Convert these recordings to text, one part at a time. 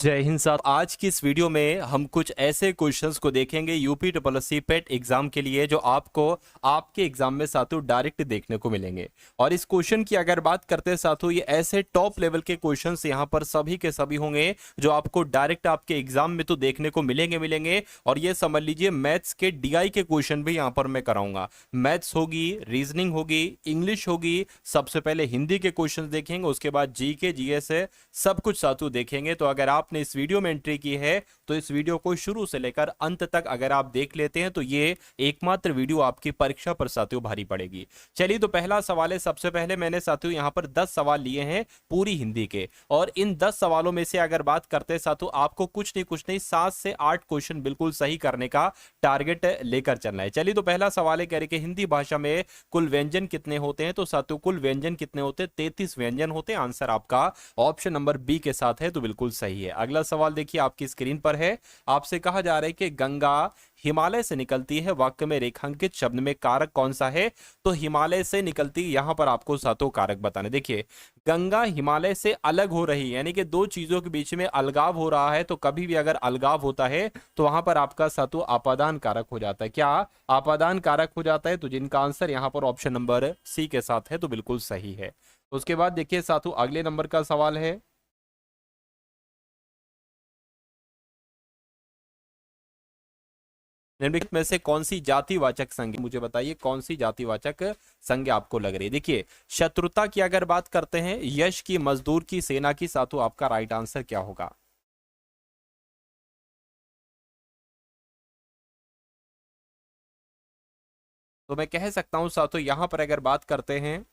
जय हिंद साथ। आज की इस वीडियो में हम कुछ ऐसे क्वेश्चंस को देखेंगे यूपी ट्रिपल पेट एग्जाम के लिए जो आपको आपके एग्जाम में साथों डायरेक्ट देखने को मिलेंगे। और इस क्वेश्चन की अगर बात करते हैं साथों, ये ऐसे टॉप लेवल के क्वेश्चंस यहाँ पर सभी के सभी होंगे जो आपको डायरेक्ट आपके एग्जाम में तो देखने को मिलेंगे। और ये समझ लीजिए मैथ्स के डीआई के क्वेश्चन भी यहाँ पर मैं कराऊंगा। मैथ्स होगी, रीजनिंग होगी, इंग्लिश होगी। सबसे पहले हिंदी के क्वेश्चन देखेंगे, उसके बाद जीके जीएस है, सब कुछ साथों देखेंगे। तो अगर आपने इस वीडियो में एंट्री की है तो इस वीडियो को शुरू से लेकर अंत तक अगर आप देख लेते हैं तो ये एकमात्र वीडियो आपकी परीक्षा पर साथियों भारी पड़ेगी। चलिए, तो पहला सवाल है। सबसे पहले मैंने साथियों यहां पर 10 सवाल लिए हैं पूरी हिंदी के, और इन 10 सवालों में से अगर बात करते हैं साथियों, आपको कुछ नहीं 7 से 8 क्वेश्चन बिल्कुल सही करने का टारगेट लेकर चलना है। चलिए, तो पहला सवाल है, कह रहे कि हिंदी भाषा में कुल व्यंजन कितने होते हैं। तो साथियों कुल व्यंजन कितने होते हैं? 33 व्यंजन होते हैं। आंसर आपका ऑप्शन नंबर बी के साथ है, तो बिल्कुल सही है। अगला सवाल देखिए आपकी स्क्रीन पर है। आपसे कहा जा रहा है कि गंगा हिमालय से निकलती है, वाक्य में रेखांकित शब्द में कारक कौन सा है? तो हिमालय से निकलती, यहां पर आपको सातों कारक बताने। देखिए, गंगा हिमालय से अलग हो रही है, यानी कि दो चीजों के बीच में अलगाव हो रहा है। तो कभी भी अगर अलगाव होता है तो वहां पर आपका सातों आपादान कारक हो जाता है। क्या आपादान कारक हो जाता है? तो जिनका आंसर यहां पर ऑप्शन नंबर सी के साथ है, तो बिल्कुल सही है। उसके बाद देखिए सातों अगले नंबर का सवाल है। निम्नलिखित में से कौन सी जातिवाचक संज्ञा, मुझे बताइए कौन सी जातिवाचक संज्ञा आपको लग रही है? देखिए, शत्रुता की अगर बात करते हैं, यश की, मजदूर की, सेना की, साथों आपका राइट आंसर क्या होगा? तो मैं कह सकता हूं साथों यहां पर अगर बात करते हैं,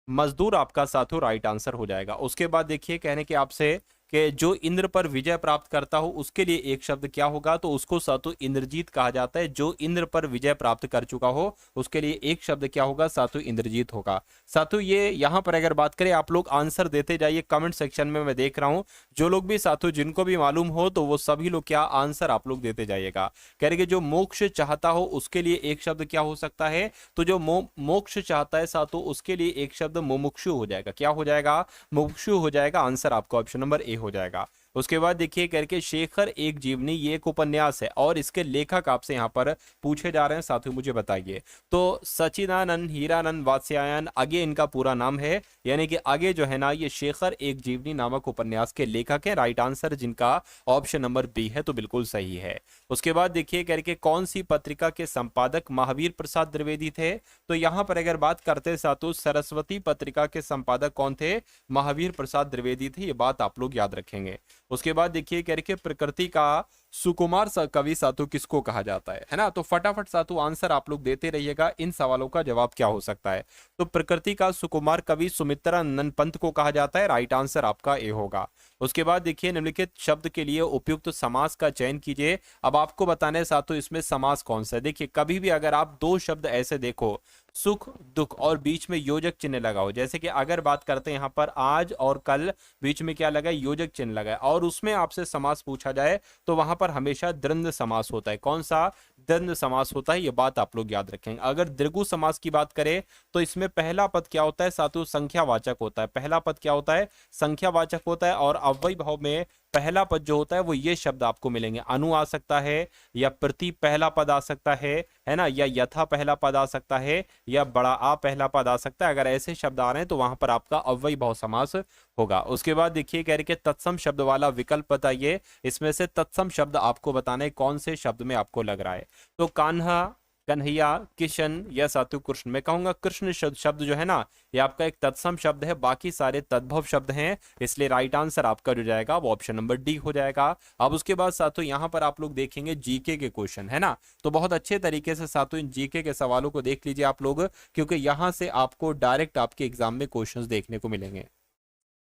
मजदूर आपका साथों राइट आंसर हो जाएगा। उसके बाद देखिए, कहने के आपसे कि जो इंद्र पर विजय प्राप्त करता हो उसके लिए एक शब्द क्या होगा? तो उसको सातु इंद्रजीत कहा जाता है। जो इंद्र पर विजय प्राप्त कर चुका हो उसके लिए एक शब्द क्या होगा? सातु इंद्रजीत होगा। सातु ये यहां पर अगर बात करें, आप लोग आंसर देते जाइए कमेंट सेक्शन में, मैं देख रहा हूं जो लोग भी सातु जिनको भी मालूम हो तो वो सभी लोग क्या आंसर आप लोग देते जाइएगा। कह रहे कि जो मोक्ष चाहता हो उसके लिए एक शब्द क्या हो सकता है? तो जो मोक्ष चाहता है सातु उसके लिए एक शब्द मुमुक्षु हो जाएगा। क्या हो जाएगा? मुमुक्षु हो जाएगा। आंसर आपका ऑप्शन नंबर ए हो जाएगा। उसके बाद देखिए करके शेखर एक जीवनी, ये एक उपन्यास है और इसके लेखक आपसे यहां पर पूछे जा रहे हैं साथियों, मुझे बताइए। तो सचिदानंद हीरानंद वात्स्यायन आगे इनका पूरा नाम है, यानी कि आगे जो है ना ये शेखर एक जीवनी नामक उपन्यास के लेखक है। राइट आंसर जिनका ऑप्शन नंबर बी है, तो बिल्कुल सही है। उसके बाद देखिए करके कौन सी पत्रिका के संपादक महावीर प्रसाद द्विवेदी थे? तो यहां पर अगर बात करते साथियों, सरस्वती पत्रिका के संपादक कौन थे? महावीर प्रसाद द्विवेदी थे। ये बात आप लोग याद रखेंगे। उसके बाद देखिए कह रहे प्रकृति का सुकुमार कवि सातु किसको कहा जाता है ना? तो फटाफट सातु आंसर आप लोग देते रहिएगा, इन सवालों का जवाब क्या हो सकता है। तो प्रकृति का सुकुमार कवि सुमित्रा नंदन पंत को कहा जाता है। राइट आंसर आपका ए होगा। उसके बाद देखिए निम्नलिखित शब्द के लिए उपयुक्त समास का चयन कीजिए। अब आपको बताने सातु इसमें समास कौन सा है। देखिए, कभी भी अगर आप दो शब्द ऐसे देखो, सुख दुख, और बीच में योजक चिन्ह लगाओ, जैसे कि अगर बात करते हैं यहां पर आज और कल, बीच में क्या लगा? योजक चिन्ह लगा है, और उसमें आपसे समास पूछा जाए तो वहां पर हमेशा द्वंद्व समास होता है। कौन सा? द्वंद्व समास होता है। ये बात आप लोग याद रखेंगे। अगर द्विगु समास की बात करें तो इसमें पहला पद क्या होता है साथियों? संख्यावाचक होता है। पहला पद क्या होता है? संख्यावाचक होता है। और अव्ययी भाव में पहला पद जो होता है वो ये शब्द आपको मिलेंगे, अनु आ सकता है, या प्रति पहला पद आ सकता है ना, या यथा पहला पद आ सकता है, या बड़ा आ पहला पद आ सकता है। अगर ऐसे शब्द आ रहे हैं तो वहां पर आपका अव्ययी भाव समास होगा। उसके बाद देखिए कह रहे कि तत्सम शब्द वाला विकल्प बताइए। इसमें से तत्सम शब्द आपको बताना है कौन से शब्द में आपको लग रहा है। तो कान्हा, कन्हैया, किशन या सातु कृष्ण। मैं कहूंगा कृष्ण शब्द जो है ना, ये आपका एक तत्सम शब्द है, बाकी सारे तद्भव शब्द हैं, इसलिए राइट आंसर आपका जो जाएगा वो ऑप्शन नंबर डी हो जाएगा। अब उसके बाद सातों यहां पर आप लोग देखेंगे जीके के क्वेश्चन, है ना? तो बहुत अच्छे तरीके से सातों इन जीके के सवालों को देख लीजिए आप लोग, क्योंकि यहां से आपको डायरेक्ट आपके एग्जाम में क्वेश्चंस देखने को मिलेंगे।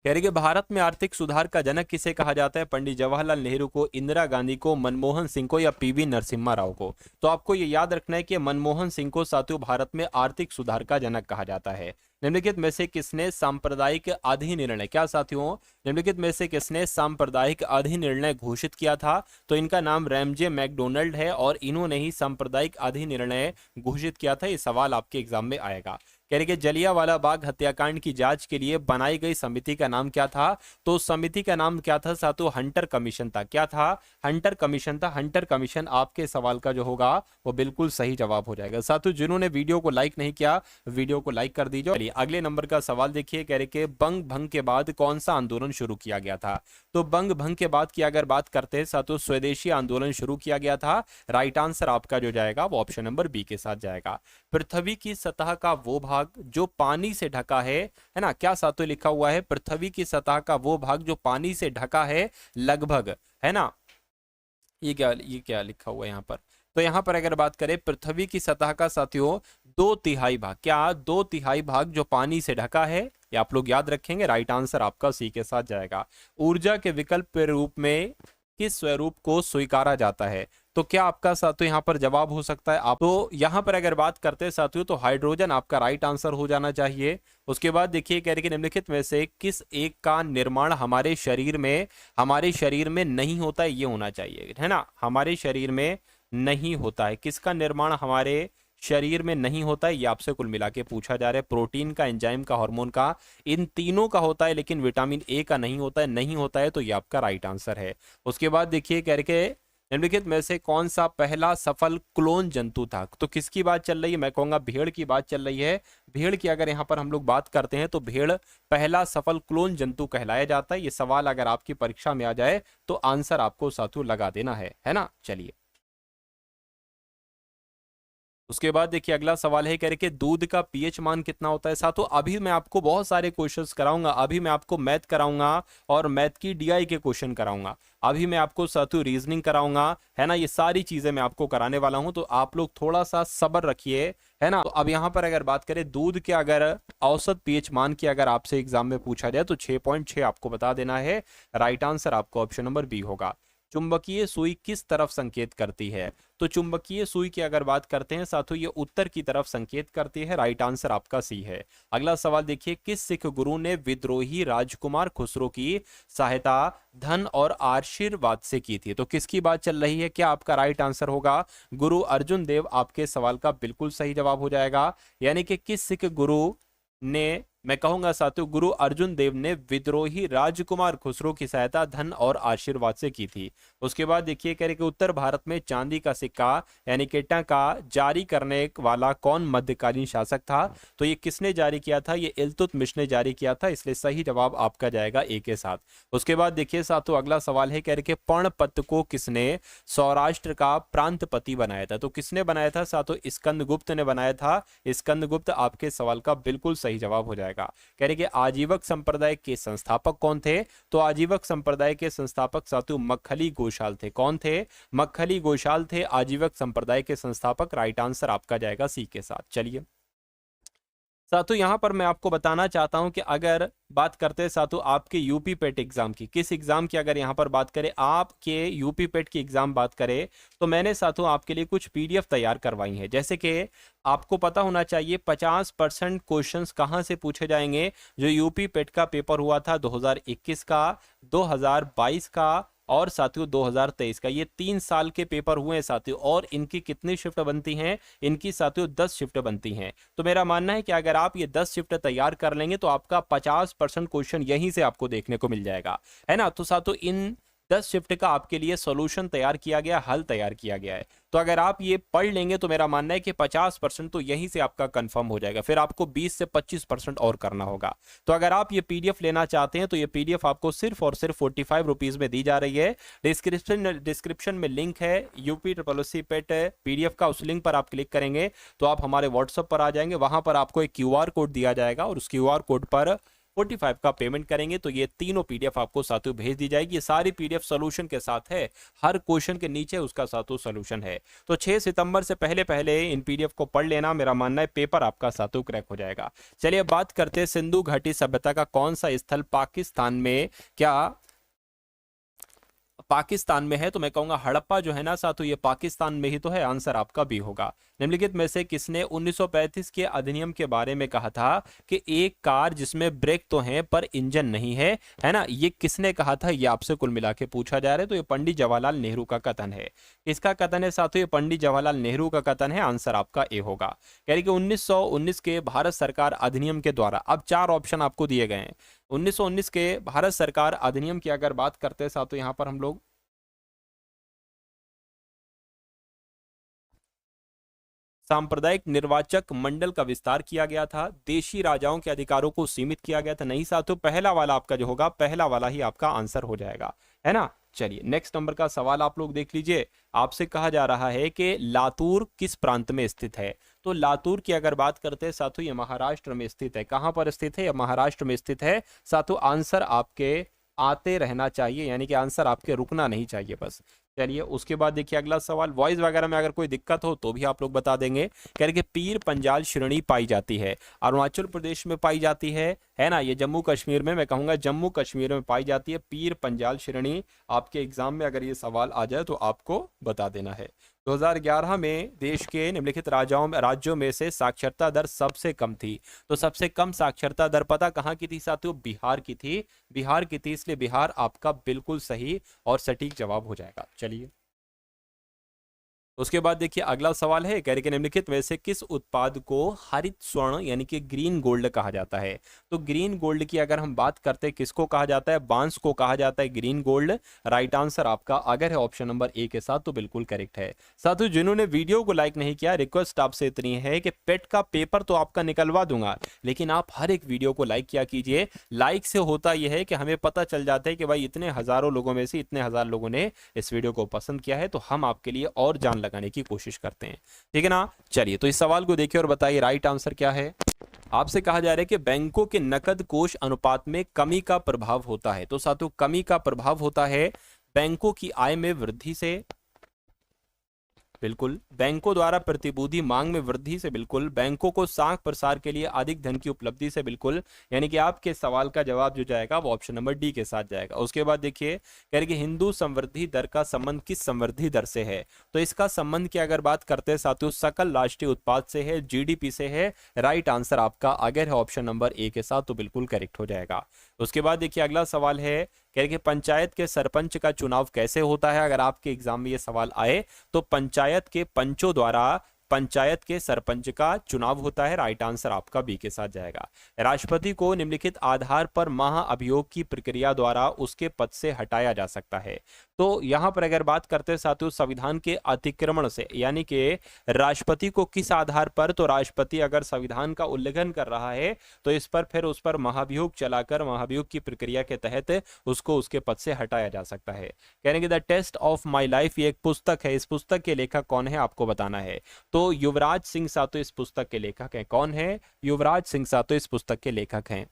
कह रही कि भारत में आर्थिक सुधार का जनक किसे कहा जाता है? पंडित जवाहरलाल नेहरू को, इंदिरा गांधी को, मनमोहन सिंह को, या पीवी नरसिम्हा राव को? तो आपको ये याद रखना है कि मनमोहन सिंह को साथियों भारत में आर्थिक सुधार का जनक कहा जाता है। निम्नलिखित में से किसने सांप्रदायिक अधिनिर्णय, क्या साथियों? निम्नलिखित में से किसने सांप्रदायिक अधिनिर्णय घोषित किया था? तो इनका नाम रैमजे मैकडोनल्ड है, और इन्होंने ही सांप्रदायिक अधिनिर्णय घोषित किया था। ये सवाल आपके एग्जाम में आएगा। कह रहे कि जलियांवाला बाग हत्याकांड की जांच के लिए बनाई गई समिति का नाम क्या था? तो उस समिति का नाम क्या था साथियों? हंटर कमीशन था। क्या था? हंटर कमीशन था। हंटर कमीशन आपके सवाल का जो होगा वो बिल्कुल सही जवाब हो जाएगा। साथियों जिन्होंने वीडियो को लाइक नहीं किया, वीडियो को लाइक कर दीजिए। चलिए अगले नंबर का सवाल देखिए, कह रहे कि बंग भंग के बाद कौन सा आंदोलन शुरू किया गया था? तो बंग भंग के बाद की अगर बात करते हैं साथियों, स्वदेशी आंदोलन शुरू किया गया था। राइट आंसर आपका जो जाएगा वो ऑप्शन नंबर बी के साथ जाएगा। पृथ्वी की सतह का वो भाग जो पानी से ढका है ना? क्या साथियों लिखा हुआ है? पृथ्वी की सतह का वो भाग जो पानी से ढका है लगभग, है ना? ये क्या लिखा हुआ है यहाँ पर? तो यहाँ पर अगर बात करें पृथ्वी की सतह का साथियों 2/3 भाग, क्या 2/3 भाग जो पानी से ढका है, ये आप लोग याद रखेंगे। राइट आंसर आपका सी के साथ जाएगा। ऊर्जा के विकल्प के रूप में किस स्वरूप को स्वीकारा जाता है? तो क्या आपका साथियों यहाँ पर जवाब हो सकता है? आप तो यहाँ पर अगर बात करते हैं साथियों तो हाइड्रोजन आपका राइट आंसर हो जाना चाहिए। उसके बाद देखिए कह रहे कि निम्नलिखित में से किस एक का निर्माण हमारे शरीर में नहीं होता है? ये होना चाहिए, है ना? हमारे शरीर में नहीं होता है, किसका निर्माण हमारे शरीर में नहीं होता है? ये आपसे कुल मिला के पूछा जा रहा है। प्रोटीन का, एंजाइम का, हार्मोन का, इन तीनों का होता है लेकिन विटामिन ए का नहीं होता है। नहीं होता है तो ये आपका राइट आंसर है। उसके बाद देखिए कह रहे कि निम्नलिखित में से कौन सा पहला सफल क्लोन जंतु था? तो किसकी बात चल रही है? मैं कहूंगा भेड़ की बात चल रही है। भेड़ की अगर यहाँ पर हम लोग बात करते हैं तो भेड़ पहला सफल क्लोन जंतु कहलाया जाता है। ये सवाल अगर आपकी परीक्षा में आ जाए तो आंसर आपको साथियों लगा देना है ना? चलिए उसके बाद देखिए अगला सवाल है, कह रहे कि दूध का पीएच मान कितना होता है? साथियों अभी मैं आपको बहुत सारे क्वेश्चंस कराऊंगा। अभी मैं आपको मैथ कराऊंगा और मैथ की डीआई के क्वेश्चन कराऊंगा। अभी मैं आपको साथियों रीजनिंग कराऊंगा, है ना? ये सारी चीजें मैं आपको कराने वाला हूं, तो आप लोग थोड़ा सा सब्र रखिए, है ना? तो अब यहाँ पर अगर बात करें दूध के अगर औसत पीएच मान की अगर आपसे एग्जाम में पूछा जाए तो 6.6 आपको बता देना है। राइट आंसर आपको ऑप्शन नंबर बी होगा। चुंबकीय सुई किस तरफ संकेत करती है? तो चुंबकीय सुई की अगर बात करते हैं साथियों ये उत्तर की तरफ संकेत करती है। राइट आंसर आपका सी है। अगला सवाल देखिए, किस सिख गुरु ने विद्रोही राजकुमार खुसरो की सहायता धन और आशीर्वाद से की थी? तो किसकी बात चल रही है? क्या आपका राइट आंसर होगा गुरु अर्जुन देव? आपके सवाल का बिल्कुल सही जवाब हो जाएगा। यानी कि किस सिख गुरु ने, मैं कहूंगा साथियों गुरु अर्जुन देव ने विद्रोही राजकुमार खुसरो की सहायता धन और आशीर्वाद से की थी। उसके बाद देखिए कह रहे कि उत्तर भारत में चांदी का सिक्का यानी कि टका जारी करने वाला कौन मध्यकालीन शासक था? तो ये किसने जारी किया था? ये इल्तुतमिश ने जारी किया था, इसलिए सही जवाब आपका जाएगा ए के साथ। उसके बाद देखिए साथियों अगला सवाल है, कह रहे कि पर्णपत को किसने सौराष्ट्र का प्रांतपति बनाया था? तो किसने बनाया था साथियों? स्कंदगुप्त ने बनाया था। स्कंदगुप्त आपके सवाल का बिल्कुल सही जवाब हो जाएगा। कह रहे कि आजीवक संप्रदाय के संस्थापक कौन थे? तो आजीवक संप्रदाय के संस्थापक साथियों मक्खली गोशाल थे। कौन थे? मक्खली गोशाल थे आजीवक संप्रदाय के संस्थापक। राइट आंसर आपका जाएगा सी के साथ। चलिए साथियों यहां पर मैं आपको बताना चाहता हूं कि अगर बात करते हैं साथियों आपके यूपी पेट एग्जाम की, किस एग्जाम की अगर यहां पर बात करें, आपके यूपी पेट की एग्जाम बात करें तो मैंने साथियों आपके लिए कुछ पीडीएफ तैयार करवाई है। जैसे कि आपको पता होना चाहिए 50% क्वेश्चंस कहां से पूछे जाएंगे। जो यूपी पेट का पेपर हुआ था 2021 का, 2022 का और साथियों 2023 का, ये 3 साल के पेपर हुए हैं साथियों। और इनकी कितनी शिफ्ट बनती हैं? इनकी साथियों 10 शिफ्ट बनती हैं। तो मेरा मानना है कि अगर आप ये 10 शिफ्ट तैयार कर लेंगे तो आपका 50% क्वेश्चन यहीं से आपको देखने को मिल जाएगा, है ना? तो साथियों इन 10 शिफ्ट का आपके लिए सॉल्यूशन तैयार किया गया, हल तैयार किया गया है। तो अगर आप ये पढ़ लेंगे तो मेरा मानना है कि 50% तो यहीं से आपका कंफर्म हो जाएगा। फिर आपको 20 से 25% और करना होगा। तो अगर आप ये पीडीएफ लेना चाहते हैं तो ये पीडीएफ आपको सिर्फ और सिर्फ 45 रुपीज में दी जा रही है। डिस्क्रिप्शन में लिंक है यूपी ट्रिपल पेट पीडीएफ का, उस लिंक पर आप क्लिक करेंगे तो आप हमारे व्हाट्सएप पर आ जाएंगे। वहां पर आपको एक क्यूआर कोड दिया जाएगा और उस क्यूआर कोड पर 45 का पेमेंट करेंगे तो ये तीनों पीडीएफ आपको साथियों भेज दी जाएगी। ये सारी पीडीएफ सॉल्यूशन के साथ है, हर क्वेश्चन के नीचे उसका साथियों सॉल्यूशन है। तो 6 सितंबर से पहले पहले इन पीडीएफ को पढ़ लेना, मेरा मानना है पेपर आपका साथियों क्रैक हो जाएगा। चलिए अब बात करते हैं सिंधु घाटी सभ्यता का कौन सा स्थल पाकिस्तान में, क्या पाकिस्तान में है, तो मैं कहूंगा हड़प्पा जो है ना साथियों ये पाकिस्तान में ही तो है, आंसर आपका बी होगा। निम्नलिखित में से किसने 1935 के अधिनियम के बारे में कहा था कि एक कार जिसमें ब्रेक तो हैं पर इंजन नहीं है ना, ये किसने कहा था, ये आपसे कुल मिला के पूछा जा रहा है। तो ये पंडित जवाहरलाल नेहरू का कथन है। इसका कथन है साथियों, ये पंडित जवाहरलाल नेहरू का कथन है, आंसर आपका ए होगा। कह रही कि 1919 के भारत सरकार अधिनियम के द्वारा, अब चार ऑप्शन आपको दिए गए हैं। 1919 के भारत सरकार अधिनियम की अगर बात करते हैं साथियों, यहां पर हम लोग सांप्रदायिक निर्वाचक मंडल का विस्तार किया गया था, देशी राजाओं के अधिकारों को सीमित किया गया था। नहीं साथियों, पहला वाला आपका जो होगा, पहला वाला ही आपका आंसर हो जाएगा, है ना। चलिए नेक्स्ट नंबर का सवाल आप लोग देख लीजिए। आपसे कहा जा रहा है कि लातूर किस प्रांत में स्थित है। तो लातूर की अगर बात करते हैं साथियों, ये महाराष्ट्र में स्थित है। कहां पर स्थित है, ये महाराष्ट्र में स्थित है साथियों। आंसर आपके आते रहना चाहिए, यानी कि आंसर आपके रुकना नहीं चाहिए बस। चलिए उसके बाद देखिए अगला सवाल, वॉइस वगैरह में अगर कोई दिक्कत हो तो भी आप लोग बता देंगे। कह रहे कि पीर पंजाल श्रेणी पाई जाती है, अरुणाचल प्रदेश में पाई जाती है ना, ये जम्मू कश्मीर में, मैं कहूंगा जम्मू कश्मीर में पाई जाती है पीर पंजाल श्रेणी। आपके एग्जाम में अगर ये सवाल आ जाए तो आपको बता देना है। 2011 में देश के निम्नलिखित राज्यों में से साक्षरता दर सबसे कम थी। तो सबसे कम साक्षरता दर पता कहाँ की थी साथियों, बिहार की थी। बिहार की थी, इसलिए बिहार आपका बिल्कुल सही और सटीक जवाब हो जाएगा। चलिए उसके बाद देखिए अगला सवाल है, कह रहे कि निम्नलिखित में से किस उत्पाद को हरित स्वर्ण यानी कि ग्रीन गोल्ड कहा जाता है। तो ग्रीन गोल्ड की अगर हम बात करते हैं, किसको कहा जाता है, बांस को कहा जाता है ग्रीन गोल्ड। राइट आंसर आपका अगर है ऑप्शन नंबर ए के साथ तो बिल्कुल करेक्ट है। साथियों जिन्होंने वीडियो को लाइक नहीं किया, रिक्वेस्ट आपसे इतनी है कि पेट का पेपर तो आपका निकलवा दूंगा, लेकिन आप हर एक वीडियो को लाइक किया कीजिए। लाइक से होता यह है कि हमें पता चल जाता है कि भाई इतने हजारों लोगों में से इतने हजार लोगों ने इस वीडियो को पसंद किया है, तो हम आपके लिए और जान लगाने की कोशिश करते हैं, ठीक है ना। चलिए तो इस सवाल को देखिए और बताइए राइट आंसर क्या है। आपसे कहा जा रहा है कि बैंकों के नकद कोष अनुपात में कमी का प्रभाव होता है। तो साथियों कमी का प्रभाव होता है बैंकों की आय में वृद्धि से, बिल्कुल बैंकों द्वारा प्रतिभूति मांग में वृद्धि से, बिल्कुल बैंकों को साख प्रसार के लिए अधिक धन की उपलब्धि से, बिल्कुल। यानी कि आपके सवाल का जवाब जो जाएगा वो ऑप्शन नंबर डी के साथ जाएगा। उसके बाद देखिए कह रहे कि हिंदू समृद्धि दर का संबंध किस समृद्धि दर से है। तो इसका संबंध की अगर बात करते हैं साथियों, सकल राष्ट्रीय उत्पाद से है, जीडीपी से है। राइट आंसर आपका अगर है ऑप्शन नंबर ए के साथ तो बिल्कुल करेक्ट हो जाएगा। उसके बाद देखिए अगला सवाल है, कह रहे कि पंचायत के सरपंच का चुनाव कैसे होता है। अगर आपके एग्जाम में ये सवाल आए तो पंचायत के पंचों द्वारा पंचायत के सरपंच का चुनाव होता है। राइट आंसर आपका बी के साथ जाएगा। राष्ट्रपति को निम्नलिखित आधार पर महाअभियोग की प्रक्रिया द्वारा उसके पद से हटाया जा सकता है। तो यहां पर अगर बात करते हैं साथियों संविधान के अतिक्रमण से, यानी कि राष्ट्रपति को किस आधार पर, तो राष्ट्रपति अगर संविधान का उल्लंघन कर रहा है तो इस पर फिर उस पर महाभियोग चलाकर महाभियोग की प्रक्रिया के तहत उसको उसके पद से हटाया जा सकता है। कहने कि the test of my life ये एक पुस्तक है, इस पुस्तक के लेखक कौन है आपको बताना है। तो युवराज सिंह सातो इस पुस्तक के लेखक हैं। कौन है, युवराज सिंह सातो इस पुस्तक के लेखक हैं।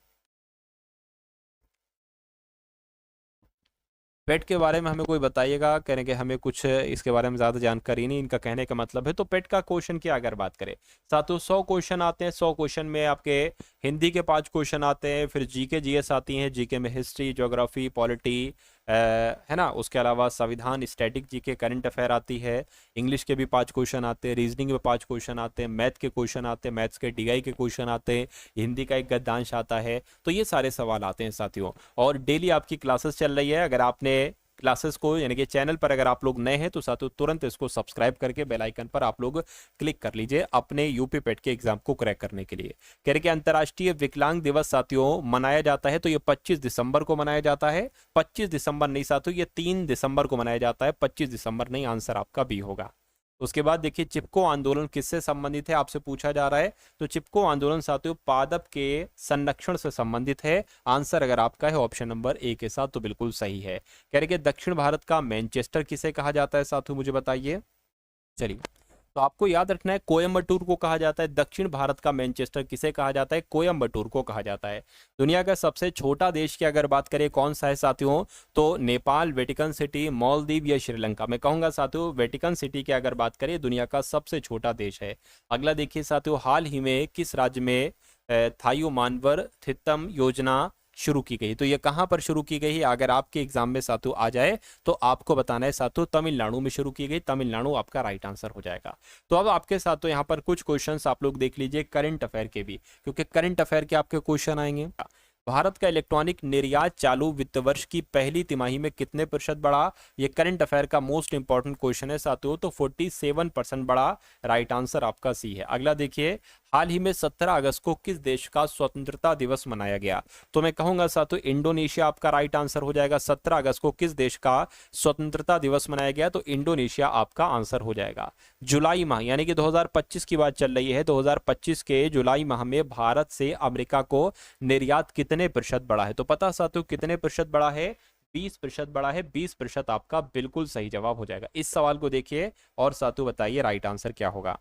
पेट के बारे में हमें कोई बताइएगा, कहने के हमें कुछ इसके बारे में ज्यादा जानकारी नहीं, इनका कहने का मतलब है। तो पेट का क्वेश्चन की अगर बात करें साथियों 100 क्वेश्चन आते हैं। 100 क्वेश्चन में आपके हिंदी के 5 क्वेश्चन आते हैं, फिर जीके जीएस आती हैं, जीके में हिस्ट्री, ज्योग्राफी, पॉलिटी है ना। उसके अलावा संविधान, स्टैटिक जीके, करंट अफेयर आती है। इंग्लिश के भी 5 क्वेश्चन आते हैं, रीजनिंग में 5 क्वेश्चन आते हैं, मैथ के क्वेश्चन आते हैं, मैथ्स के डीआई के क्वेश्चन आते हैं, हिंदी का एक गद्यांश आता है। तो ये सारे सवाल आते हैं साथियों। और डेली आपकी क्लासेस चल रही है। अगर आपने क्लासेस को यानी कि चैनल पर अगर आप लोग नए हैं तो साथियों तुरंत इसको सब्सक्राइब करके बेल आइकन पर आप लोग क्लिक कर लीजिए अपने यूपी पेट के एग्जाम को क्रैक करने के लिए। कह रहे कि अंतर्राष्ट्रीय विकलांग दिवस साथियों मनाया जाता है, तो ये 25 दिसंबर को मनाया जाता है। 25 दिसंबर नहीं साथियों, ये 3 दिसंबर को मनाया जाता है, 25 दिसंबर नहीं। आंसर आपका बी होगा। उसके बाद देखिए चिपको आंदोलन किससे संबंधित है आपसे पूछा जा रहा है। तो चिपको आंदोलन साथियों पादप के संरक्षण से संबंधित है। आंसर अगर आपका है ऑप्शन नंबर ए के साथ तो बिल्कुल सही है। कह रहे कि दक्षिण भारत का मैनचेस्टर किसे कहा जाता है साथियों, मुझे बताइए। चलिए तो आपको याद रखना है कोयम्बटूर को कहा जाता है। दक्षिण भारत का मैनचेस्टर किसे कहा जाता है, कोयम्बटूर को कहा जाता है। दुनिया का सबसे छोटा देश की अगर बात करें कौन सा है साथियों, तो नेपाल, वेटिकन सिटी, मालदीव या श्रीलंका। मैं कहूंगा साथियों वेटिकन सिटी की अगर बात करें दुनिया का सबसे छोटा देश है। अगला देखिए साथियों, हाल ही में किस राज्य में थायु मानवर थितम योजना शुरू की गई। तो ये कहां पर शुरू की गई है, अगर आपके एग्जाम में साथियों आ जाए तो आपको बताना है साथियों तमिलनाडु में शुरू की गई। तमिलनाडु आपका राइट आंसर हो जाएगा। तो अब आपके साथ तो यहाँ पर कुछ क्वेश्चंस आप लोग देख लीजिए करंट अफेयर के भी, क्योंकि करंट अफेयर के आपके क्वेश्चन आएंगे। भारत का इलेक्ट्रॉनिक निर्यात चालू वित्त वर्ष की पहली तिमाही में कितने प्रतिशत बढ़ा, ये करंट अफेयर का मोस्ट इंपॉर्टेंट क्वेश्चन है साथियों। तो 47% बढ़ा, राइट आंसर आपका सी है। अगला देखिए, हाल ही में 17 अगस्त को किस देश का स्वतंत्रता दिवस मनाया गया, तो मैं कहूंगा साथियों इंडोनेशिया आपका राइट आंसर हो जाएगा। 17 अगस्त को किस देश का स्वतंत्रता दिवस मनाया गया, तो इंडोनेशिया आपका आंसर हो जाएगा। जुलाई माह यानी कि 2025 की बात चल रही है, 2025 के जुलाई माह में भारत से अमेरिका को निर्यात कितने प्रतिशत बढ़ा है, तो पता साथियों कितने प्रतिशत बढ़ा है, 20% बढ़ा है। 20% आपका बिल्कुल सही जवाब हो जाएगा। इस सवाल को देखिए और साथियों बताइए राइट आंसर क्या होगा।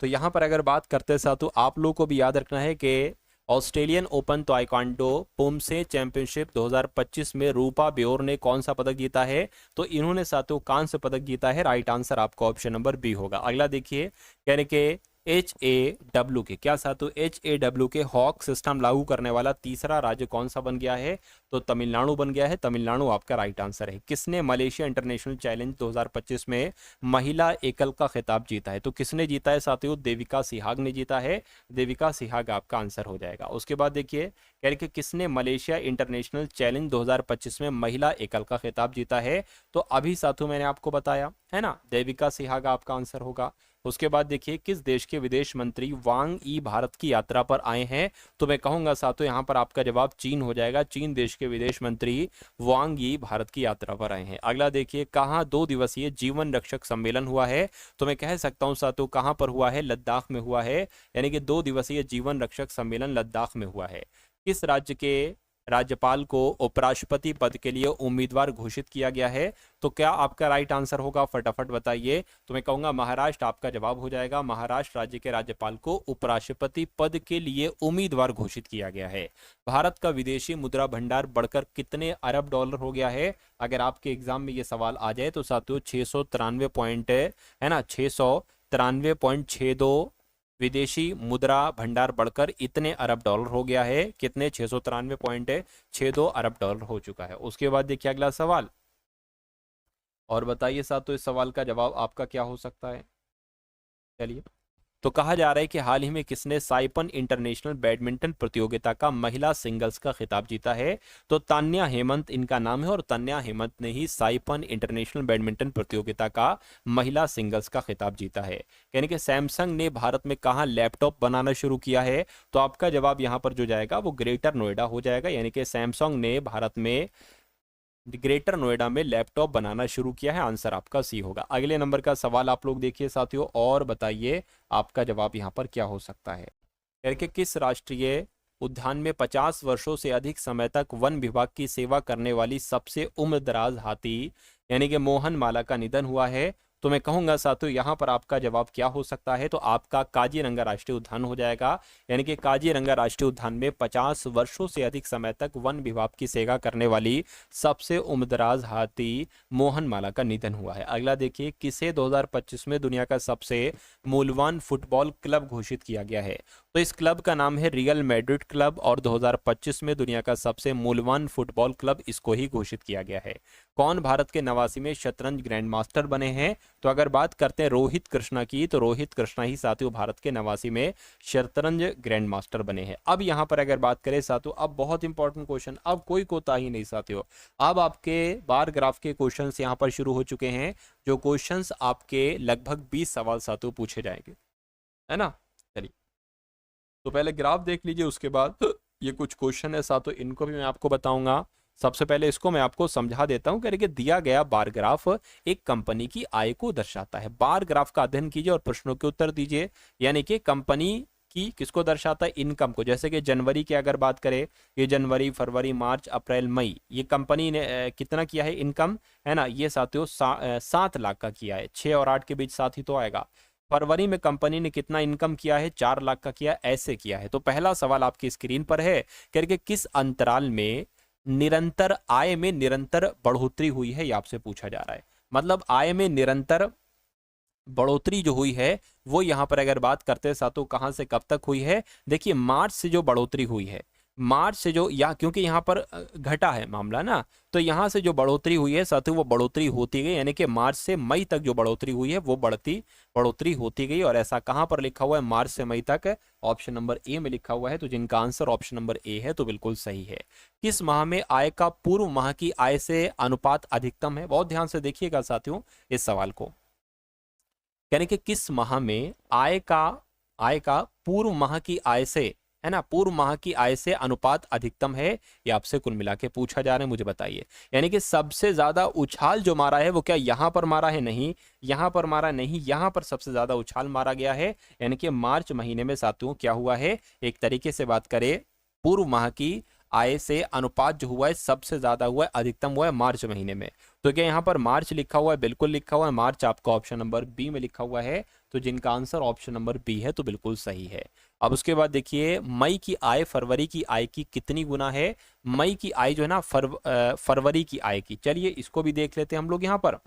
तो यहां पर अगर बात करते हैं साथियों, आप लोगों को भी याद रखना है कि ऑस्ट्रेलियन ओपन ताइक्वांडो पोमसे चैंपियनशिप 2025 में रूपा बेओर ने कौन सा पदक जीता है, तो इन्होंने साथियों कांस्य पदक जीता है। राइट आंसर आपका ऑप्शन नंबर बी होगा। अगला देखिए, यानी कि HAW के क्या साथियों, HAW के हॉक सिस्टम लागू करने वाला तीसरा राज्य कौन सा बन गया है, तो तमिलनाडु बन गया है। तमिलनाडु आपका राइट आंसर है। किसने मलेशिया इंटरनेशनल चैलेंज 2025 में महिला एकल का खिताब जीता है, तो किसने जीता है साथियों, देविका सिहाग ने जीता है। देविका सिहाग आपका आंसर हो जाएगा। उसके बाद देखिए, कह रहे कि किसने मलेशिया इंटरनेशनल चैलेंज 2025 में महिला एकल का खिताब जीता है, तो अभी साथियों मैंने आपको बताया है ना, देविका सिहाग आपका आंसर होगा। उसके बाद देखिए, किस देश के विदेश मंत्री वांग ई भारत की यात्रा पर आए हैं, तो मैं कहूंगा साथियों यहाँ पर आपका जवाब चीन हो जाएगा। चीन देश के विदेश मंत्री वांग ई भारत की यात्रा पर आए हैं। अगला देखिए, कहाँ 2 दिवसीय जीवन रक्षक सम्मेलन हुआ है, तो मैं कह सकता हूँ साथियों कहाँ पर हुआ है, लद्दाख में हुआ है। यानी कि 2 दिवसीय जीवन रक्षक सम्मेलन लद्दाख में हुआ है। किस राज्य के राज्यपाल को उपराष्ट्रपति पद के लिए उम्मीदवार घोषित किया गया है, तो क्या आपका राइट आंसर होगा, फटाफट बताइए। तो मैं कहूंगा महाराष्ट्र आपका जवाब हो जाएगा। महाराष्ट्र राज्य के राज्यपाल को उपराष्ट्रपति पद के लिए उम्मीदवार घोषित किया गया है। भारत का विदेशी मुद्रा भंडार बढ़कर कितने अरब डॉलर हो गया है, अगर आपके एग्जाम में ये सवाल आ जाए तो साथियों 693 पॉइंट है ना, 693.62 विदेशी मुद्रा भंडार बढ़कर इतने अरब डॉलर हो गया है। कितने, 693.62 अरब डॉलर हो चुका है। उसके बाद देखिए अगला सवाल, और बताइए साथियों इस सवाल का जवाब आपका क्या हो सकता है। चलिए, तो कहा जा रहा है कि हाल ही में किसने साइपन इंटरनेशनल बैडमिंटन प्रतियोगिता का महिला सिंगल्स का खिताब जीता है, तो तान्या हेमंत इनका नाम है, और तान्या हेमंत ने ही साइपन इंटरनेशनल बैडमिंटन प्रतियोगिता का महिला सिंगल्स का खिताब जीता है। यानी कि सैमसंग ने भारत में कहाँ लैपटॉप बनाना शुरू किया है, तो आपका जवाब यहाँ पर जो जाएगा वो ग्रेटर नोएडा हो जाएगा। यानी कि सैमसंग ने भारत में ग्रेटर नोएडा में लैपटॉप बनाना शुरू किया है। आंसर आपका सी होगा। अगले नंबर का सवाल आप लोग देखिए साथियों और बताइए आपका जवाब यहाँ पर क्या हो सकता है। कि किस राष्ट्रीय उद्यान में 50 वर्षों से अधिक समय तक वन विभाग की सेवा करने वाली सबसे उम्रदराज हाथी यानी कि मोहन माला का निधन हुआ है, तो मैं कहूंगा साथियों यहाँ पर आपका जवाब क्या हो सकता है, तो आपका काजीरंगा राष्ट्रीय उद्यान हो जाएगा। यानी कि काजीरंगा राष्ट्रीय उद्यान में 50 वर्षों से अधिक समय तक वन विभाग की सेवा करने वाली सबसे उम्रदराज हाथी मोहन माला का निधन हुआ है। अगला देखिए, किसे 2025 में दुनिया का सबसे मूल्यवान फुटबॉल क्लब घोषित किया गया है, तो इस क्लब का नाम है रियल मैड्रिड क्लब, और 2025 में दुनिया का सबसे मूल्यवान फुटबॉल क्लब इसको ही घोषित किया गया है। कौन भारत के 89 में शतरंज ग्रैंड मास्टर बने हैं, तो अगर बात करते हैं रोहित कृष्णा की, तो रोहित कृष्णा ही साथियों भारत के 89 में शतरंज ग्रैंड मास्टर बने हैं। अब यहां पर अगर बात करें साथियों, अब बहुत इंपॉर्टेंट क्वेश्चन, अब कोई कोताही नहीं साथियों, अब आपके बार ग्राफ के क्वेश्चंस यहां पर शुरू हो चुके हैं, जो क्वेश्चंस आपके लगभग 20 सवाल साथियों पूछे जाएंगे, है ना। चलिए, तो पहले ग्राफ देख लीजिए, उसके बाद ये कुछ क्वेश्चन है साथियों, इनको भी मैं आपको बताऊंगा। सबसे पहले इसको मैं आपको समझा देता हूं कि दिया गया बार ग्राफ एक कंपनी की आय को दर्शाता है। बार ग्राफ का अध्ययन कीजिए और प्रश्नों के उत्तर दीजिए। यानी कि कंपनी की किसको दर्शाता है, इनकम को। जैसे कि जनवरी की अगर बात करें, ये जनवरी, फरवरी, मार्च, अप्रैल, मई, ये कंपनी ने कितना किया है इनकम, है ना, ये साथियों 7 लाख का किया है। 6 और 8 के बीच 7 ही तो आएगा। फरवरी में कंपनी ने कितना इनकम किया है, 4 लाख का किया, ऐसे किया है। तो पहला सवाल आपकी स्क्रीन पर है, करके किस अंतराल में निरंतर आय में निरंतर बढ़ोतरी हुई है, ये आपसे पूछा जा रहा है। मतलब आय में निरंतर बढ़ोतरी जो हुई है वो यहां पर अगर बात करते हैं साथियों कहां से कब तक हुई है, देखिए मार्च से जो बढ़ोतरी हुई है, मार्च से जो क्योंकि यहाँ पर घटा है मामला ना, तो यहाँ से जो बढ़ोतरी हुई है साथियों वो बढ़ोतरी होती गई, यानी कि मार्च से मई तक जो बढ़ोतरी हुई है वो बढ़ोतरी होती गई। और ऐसा कहाँ पर लिखा हुआ है, मार्च से मई तक, ऑप्शन नंबर ए में लिखा हुआ है। तो जिनका आंसर ऑप्शन नंबर ए है तो बिल्कुल सही है। किस माह में आय का पूर्व माह की आय से अनुपात अधिकतम है? बहुत ध्यान से देखिएगा साथियों इस सवाल को, यानी कि किस माह में आय का पूर्व माह की आय से, है ना, पूर्व माह की आय से अनुपात अधिकतम है, ये आपसे कुल मिला के पूछा जा रहा है, मुझे बताइए। यानी कि सबसे ज्यादा उछाल जो मारा है वो क्या यहां पर मारा है? नहीं, यहां पर मारा नहीं, यहां पर सबसे ज्यादा उछाल मारा गया है। यानी कि मार्च महीने में साथियों क्या हुआ है, एक तरीके से बात करें, पूर्व माह की आय से अनुपात जो हुआ है सबसे ज्यादा हुआ है, अधिकतम हुआ है मार्च महीने में। तो क्या यहाँ पर मार्च लिखा हुआ है? बिल्कुल लिखा हुआ है, मार्च आपका ऑप्शन नंबर बी में लिखा हुआ है। तो जिनका आंसर ऑप्शन नंबर बी है तो बिल्कुल सही है। अब उसके बाद देखिए, मई की आय फरवरी की आय की कितनी गुना है? मई की आय जो है ना फरवरी की आय की, चलिए इसको भी देख लेते हैं हम लोग यहाँ पर।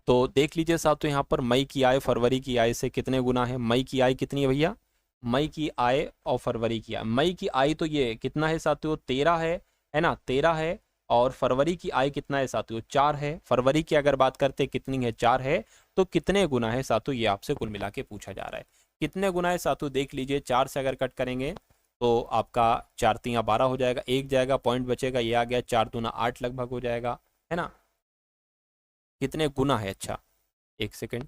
तो देख लीजिए साहब, तो यहाँ पर मई की आय फरवरी की आय से कितने गुना है? मई की आय कितनी है भैया? मई की आय और फरवरी की आय, मई की आय तो ये कितना है साथियों? 13 है ना, 13 है। और फरवरी की आय कितना है साथियों? 4 है। फरवरी की अगर बात करते हैं कितनी है? 4 है। तो कितने गुना है साथियों, ये आपसे कुल मिला के पूछा जा रहा है। कितने गुना है साथियों देख लीजिए, 4 से अगर कट करेंगे तो आपका 4 तिया 12 हो जाएगा, एक जाएगा, पॉइंट बचेगा, ये आ गया 4 दूना 8 लगभग हो जाएगा, है ना। कितने गुना है? अच्छा एक सेकेंड,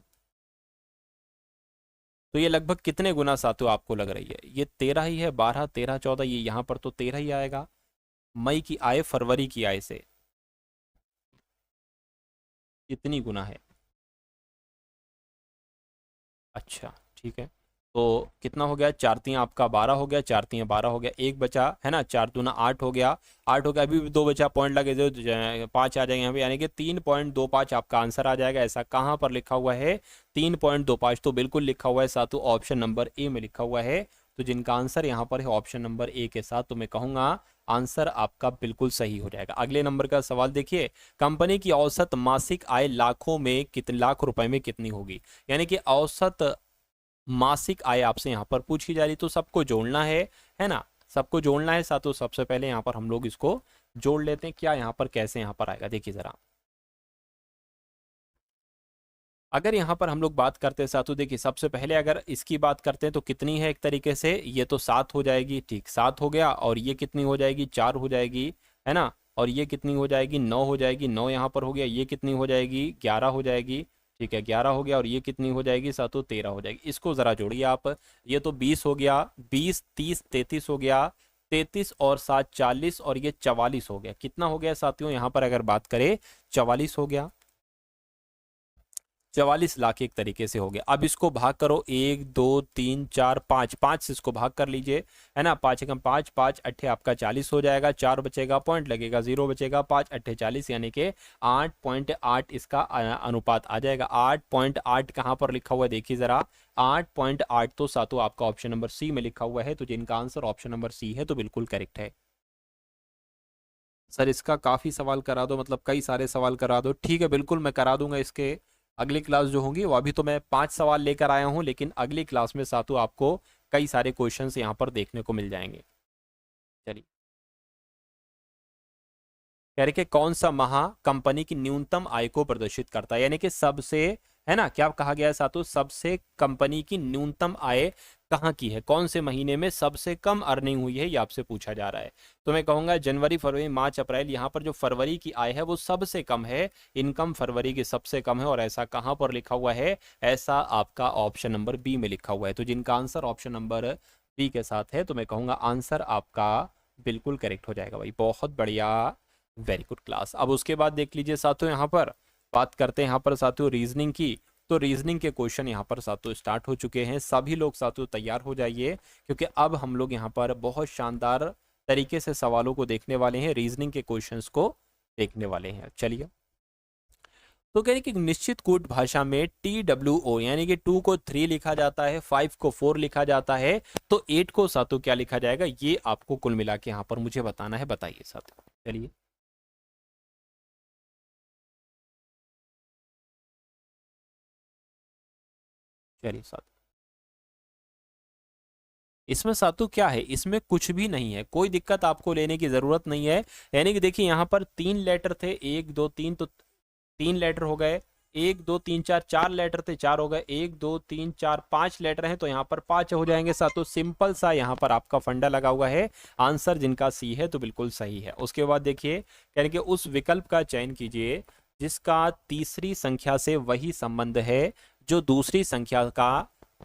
तो ये लगभग कितने गुना साथियों आपको लग रही है? ये 13 ही है, 12 13 14, ये यहाँ पर तो 13 ही आएगा। मई की आय फरवरी की आय से कितनी गुना है? अच्छा ठीक है, तो कितना हो गया? 4 तिया आपका 12 हो गया, 4 तिया 12 हो गया, एक बचा, है ना, 4 दूना 8 हो गया, 8 हो गया, अभी भी 2 बचा, पॉइंट लगे जो 5 आ जाएंगे यहाँ पे, यानी कि 3.25 आपका आंसर आ जाएगा। ऐसा कहाँ पर लिखा हुआ है? 3.25, तो बिल्कुल लिखा हुआ है साथियों ऑप्शन नंबर ए में लिखा हुआ है। तो जिनका आंसर यहाँ पर है ऑप्शन नंबर ए के साथ, तो मैं कहूंगा आंसर आपका बिल्कुल सही हो जाएगा। अगले नंबर का सवाल देखिए, कंपनी की औसत मासिक आय लाखों में कितने, लाख रुपए में कितनी होगी? यानी कि औसत मासिक आय आपसे यहाँ पर पूछी जा रही, तो सबको जोड़ना है ना, सबको जोड़ना है साथियों। सबसे पहले यहाँ पर हम लोग इसको जोड़ लेते हैं, क्या यहाँ पर कैसे यहाँ पर आएगा देखिए जरा। अगर यहाँ पर हम लोग बात करते हैं साथियों, देखिए सबसे पहले अगर इसकी बात करते हैं तो कितनी है, एक तरीके से ये तो 7 हो जाएगी, ठीक 7 हो गया, और ये कितनी हो जाएगी? 4 हो जाएगी, है ना। और ये कितनी हो जाएगी? 9 हो जाएगी, 9 यहाँ पर हो गया, ये कितनी हो जाएगी? 11 हो जाएगी, ठीक है 11 हो गया, और ये कितनी हो जाएगी साथियों? 13 हो जाएगी। इसको जरा जोड़िए आप, ये तो 20 हो गया, 20 30 33 हो गया, 33 और 7 40, और ये 44 हो गया। कितना हो गया साथियों यहाँ पर अगर बात करें? 44 हो गया, 44 लाख एक तरीके से हो गया। अब इसको भाग करो, 1 2 3 4 5, 5 से इसको भाग कर लीजिए, है ना, 5 एकम 5, 5 अट्ठे आपका 40 हो जाएगा, 4 बचेगा, पॉइंट लगेगा, 0 बचेगा, 5 अट्ठे 40, यानी कि 8.8 इसका अनुपात आ जाएगा। 8.8 कहाँ पर लिखा हुआ है देखिए जरा, 8.8 तो सातों आपका ऑप्शन नंबर सी में लिखा हुआ है। तो जिनका आंसर ऑप्शन नंबर सी है तो बिल्कुल करेक्ट है। सर इसका काफी सवाल करा दो, मतलब कई सारे सवाल करा दो, ठीक है बिल्कुल मैं करा दूंगा। इसके अगली क्लास जो होंगी वो, अभी तो मैं 5 सवाल लेकर आया हूं, लेकिन अगली क्लास में सातों आपको कई सारे क्वेश्चंस यहाँ पर देखने को मिल जाएंगे। चलिए, कह रहे कि कौन सा माह कंपनी की न्यूनतम आय को प्रदर्शित करता है, यानी कि सबसे, है ना, क्या कहा गया है सातों, सबसे कंपनी की न्यूनतम आय कहाँ की है, कौन से महीने में सबसे कम अर्निंग हुई है, ये आपसे पूछा जा रहा है। तो मैं कहूंगा जनवरी फरवरी मार्च अप्रैल, यहाँ पर जो फरवरी की आय है वो सबसे कम है, इनकम फरवरी की सबसे कम है। और ऐसा कहाँ पर लिखा हुआ है? ऐसा आपका ऑप्शन नंबर बी में लिखा हुआ है। तो जिनका आंसर ऑप्शन नंबर बी के साथ है तो मैं कहूंगा आंसर आपका बिल्कुल करेक्ट हो जाएगा भाई, बहुत बढ़िया, वेरी गुड क्लास। अब उसके बाद देख लीजिए साथियों, यहाँ पर बात करते हैं यहाँ पर साथियों रीजनिंग की। तो रीजनिंग के क्वेश्चन यहाँ पर साथियों स्टार्ट हो चुके हैं, सभी लोग साथियों तैयार हो जाइए, क्योंकि अब हम लोग यहाँ पर बहुत शानदार तरीके से सवालों को देखने वाले हैं, रीजनिंग के क्वेश्चंस को देखने वाले हैं। चलिए, तो कह रहे कि निश्चित कूट भाषा में TWO, यानी कि 2 को 3 लिखा जाता है, 5 को 4 लिखा जाता है, तो 8 को साथियों क्या लिखा जाएगा, ये आपको कुल मिला के यहाँ पर मुझे बताना है, बताइए साथियों। चलिए, चलिए साथियों, इसमें सातु क्या है, इसमें कुछ भी नहीं है, कोई दिक्कत आपको लेने की जरूरत नहीं है। यानी कि देखिए यहाँ पर 3 लेटर थे, 1 2 3, तो 3 लेटर हो गए, 1 2 3 4, 4 लेटर थे, 4 हो गए, 1 2 3 4 5 लेटर हैं तो यहाँ पर 5 हो जाएंगे सातों। सिंपल सा यहाँ पर आपका फंडा लगा हुआ है। आंसर जिनका सी है तो बिल्कुल सही है। उसके बाद देखिए यानी कि उस विकल्प का चयन कीजिए जिसका तीसरी संख्या से वही संबंध है जो दूसरी संख्या का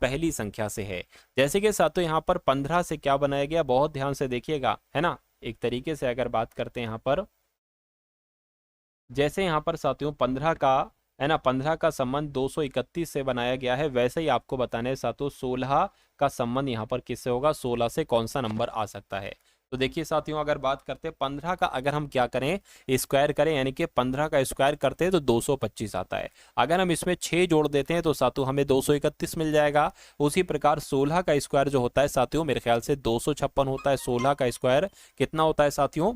पहली संख्या से है। जैसे कि सातों यहाँ पर 15 से क्या बनाया गया, बहुत ध्यान से देखिएगा, है ना। एक तरीके से अगर बात करते हैं यहाँ पर, जैसे यहाँ पर साथियों 15 का, है ना, 15 का संबंध 231 से बनाया गया है, वैसे ही आपको बताने साथियों 16 का संबंध यहाँ पर किससे होगा, 16 से कौन सा नंबर आ सकता है। तो देखिए साथियों अगर बात करते हैं 15 का, अगर हम क्या करें, स्क्वायर करें, यानी कि 15 का स्क्वायर करते हैं तो 225 आता है। अगर हम इसमें 6 जोड़ देते हैं तो साथियों हमें 231 मिल जाएगा। उसी प्रकार 16 का स्क्वायर जो होता है साथियों मेरे ख्याल से 256 होता है। 16 का स्क्वायर कितना होता है साथियों,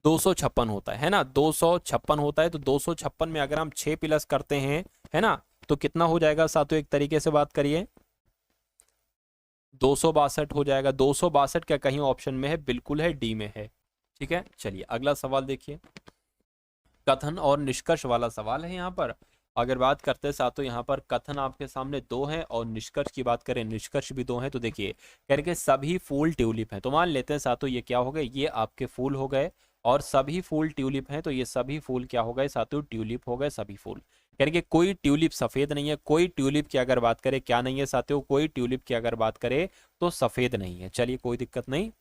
256 होता है ना, 256 होता है। तो 256 में अगर हम 6 प्लस करते हैं, है ना, तो कितना हो जाएगा साथियों, एक तरीके से बात करिए 262 हो जाएगा। 262 क्या कहीं ऑप्शन में है, बिल्कुल है, डी में है। ठीक है, चलिए अगला सवाल देखिए, कथन और निष्कर्ष वाला सवाल है यहाँ पर। अगर बात करते हैं साथियों यहाँ पर कथन आपके सामने 2 हैं और निष्कर्ष की बात करें, निष्कर्ष भी 2 हैं। तो देखिए करके सभी फूल ट्यूलिप हैं, तो मान लेते हैं साथियों ये क्या हो गए, ये आपके फूल हो गए, और सभी फूल ट्यूलिप हैं तो ये सभी फूल क्या हो गए साथियों, ट्यूलिप हो गए सभी फूल। करके कोई ट्यूलिप सफेद नहीं है, कोई ट्यूलिप की अगर बात करें क्या नहीं है साथियों, कोई ट्यूलिप की अगर बात करें तो सफेद नहीं है। चलिए कोई दिक्कत नहीं।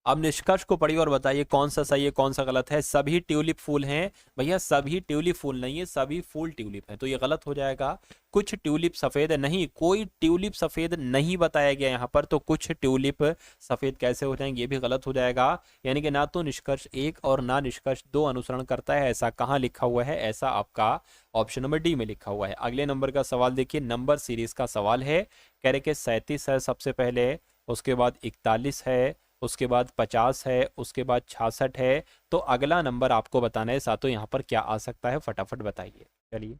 अब निष्कर्ष को पढ़िए और बताइए कौन सा सही है कौन सा गलत है। सभी ट्यूलिप फूल हैं, भैया सभी ट्यूलिप फूल नहीं है, सभी फूल ट्यूलिप है, तो ये गलत हो जाएगा। कुछ ट्यूलिप सफेद है, नहीं, कोई ट्यूलिप सफेद नहीं बताया गया यहाँ पर, तो कुछ ट्यूलिप सफेद कैसे हो जाएंगे, ये भी गलत हो जाएगा। यानी कि ना तो निष्कर्ष 1 और ना निष्कर्ष 2 अनुसरण करता है, ऐसा कहाँ लिखा हुआ है, ऐसा आपका ऑप्शन नंबर डी में लिखा हुआ है। अगले नंबर का सवाल देखिए, नंबर सीरीज का सवाल है। कह रहे कि 37 है सबसे पहले, उसके बाद 41 है, उसके बाद 50 है, उसके बाद 66 है। तो अगला नंबर आपको बताना है साथों यहाँ पर क्या आ सकता है, फटाफट बताइए। चलिए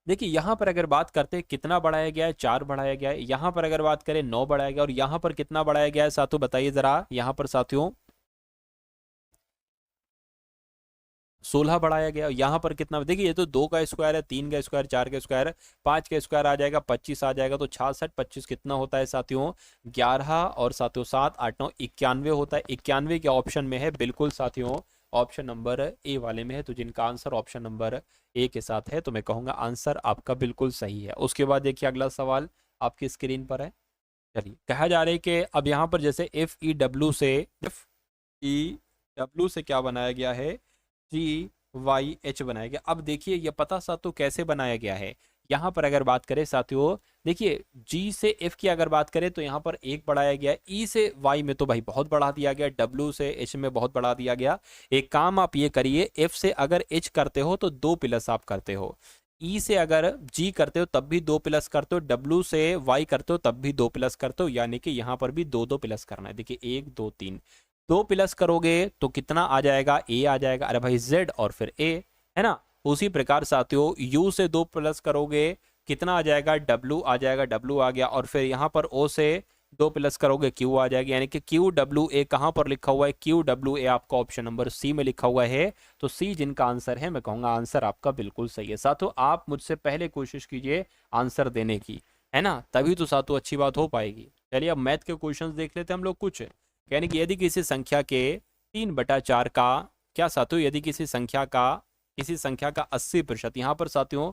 देखिए यहाँ पर अगर बात करते हैं कितना बढ़ाया गया है, 4 बढ़ाया गया है। यहाँ पर अगर बात करें 9 बढ़ाया गया, और यहाँ पर कितना बढ़ाया गया है साथियों बताइए जरा, यहाँ पर साथियों 16 बढ़ाया गया। यहाँ पर कितना, देखिए ये तो 2 का स्क्वायर है, 3 का स्क्वायर, 4 का स्क्वायर, 5 का स्क्वायर आ जाएगा, 25 आ जाएगा। तो 66 25 कितना होता है साथियों, 11, और साथियों 7 8 9 91 होता है। 91 के ऑप्शन में है, बिल्कुल साथियों ऑप्शन नंबर ए वाले में है। तो जिनका आंसर ऑप्शन नंबर ए के साथ है तो मैं कहूंगा आंसर आपका बिल्कुल सही है। उसके बाद देखिए अगला सवाल आपकी स्क्रीन पर है। चलिए कहा जा रहा है कि अब यहाँ पर जैसे एफ ई डब्ल्यू से क्या बनाया गया है, GYH बनाया गया। अब देखिए ये पता साथियों कैसे बनाया गया है। यहाँ पर अगर बात करें साथियों, देखिए G से F की अगर बात करें तो यहाँ पर 1 बढ़ाया गया, E से Y में तो भाई बहुत बढ़ा दिया गया, W से H में बहुत बढ़ा दिया गया। एक काम आप ये करिए, F से अगर H करते हो तो 2 प्लस आप करते हो, E से अगर G करते हो तब भी 2 प्लस करते हो, W से Y करते हो तब भी 2 प्लस करते हो, यानी कि यहाँ पर भी 2 2 प्लस करना है। देखिए 1 2 3, 2 प्लस करोगे तो कितना आ जाएगा, ए आ जाएगा, अरे भाई जेड और फिर ए, है ना। उसी प्रकार साथियों यू से 2 प्लस करोगे कितना आ जाएगा, डब्लू आ जाएगा, डब्लू आ गया, और फिर यहाँ पर ओ से 2 प्लस करोगे क्यू आ जाएगा। यानी कि क्यू डब्लू ए कहाँ पर लिखा हुआ है, क्यू डब्लू ए आपका ऑप्शन नंबर सी में लिखा हुआ है। तो सी जिनका आंसर है मैं कहूंगा आंसर आपका बिल्कुल सही है। साथियों आप मुझसे पहले कोशिश कीजिए आंसर देने की, है ना, तभी तो साथियों अच्छी बात हो पाएगी। चलिए अब मैथ के क्वेश्चंस देख लेते हैं हम लोग कुछ। यानी कि यदि किसी संख्या के 3/4 का, क्या साथियों, यदि किसी संख्या का 80%, यहाँ पर साथियों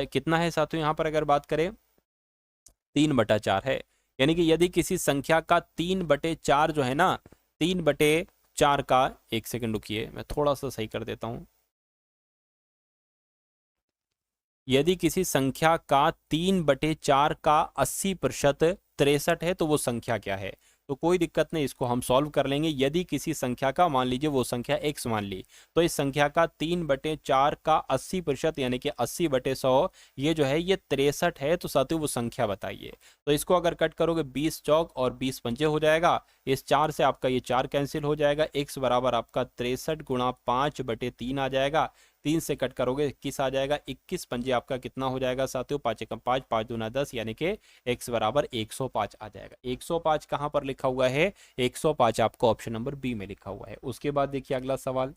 कितना है साथियों, यहाँ पर अगर बात करें 3/4 है। यानी कि यदि किसी संख्या का 3/4 जो है ना, 3/4 का, एक सेकंड रुकिए मैं थोड़ा सा सही कर देता हूं। यदि किसी संख्या का 3/4 का 80% 63 है तो वो संख्या क्या है। तो कोई दिक्कत नहीं, इसको हम सॉल्व कर लेंगे। यदि किसी संख्या का, मान लीजिए वो संख्या x मान ली, तो इस संख्या का 3/4 का 80% यानी कि 80/100 ये जो है ये 63 है, तो साथियों वो संख्या बताइए। तो इसको अगर कट करोगे 20 चौक और 20 पंजे हो जाएगा, इस 4 से आपका ये 4 कैंसिल हो जाएगा, x बराबर आपका 63 गुणा 5/3 आ जाएगा। 3 से कट करोगे 21 आ जाएगा। 21 पंजे आपका कितना हो जाएगा साथियों, 5 एकम 5, 5 दूना 10, यानी कि x बराबर 105 आ जाएगा। 105 कहाँ पर लिखा हुआ है, 105 आपको ऑप्शन नंबर बी में लिखा हुआ है। उसके बाद देखिए अगला सवाल,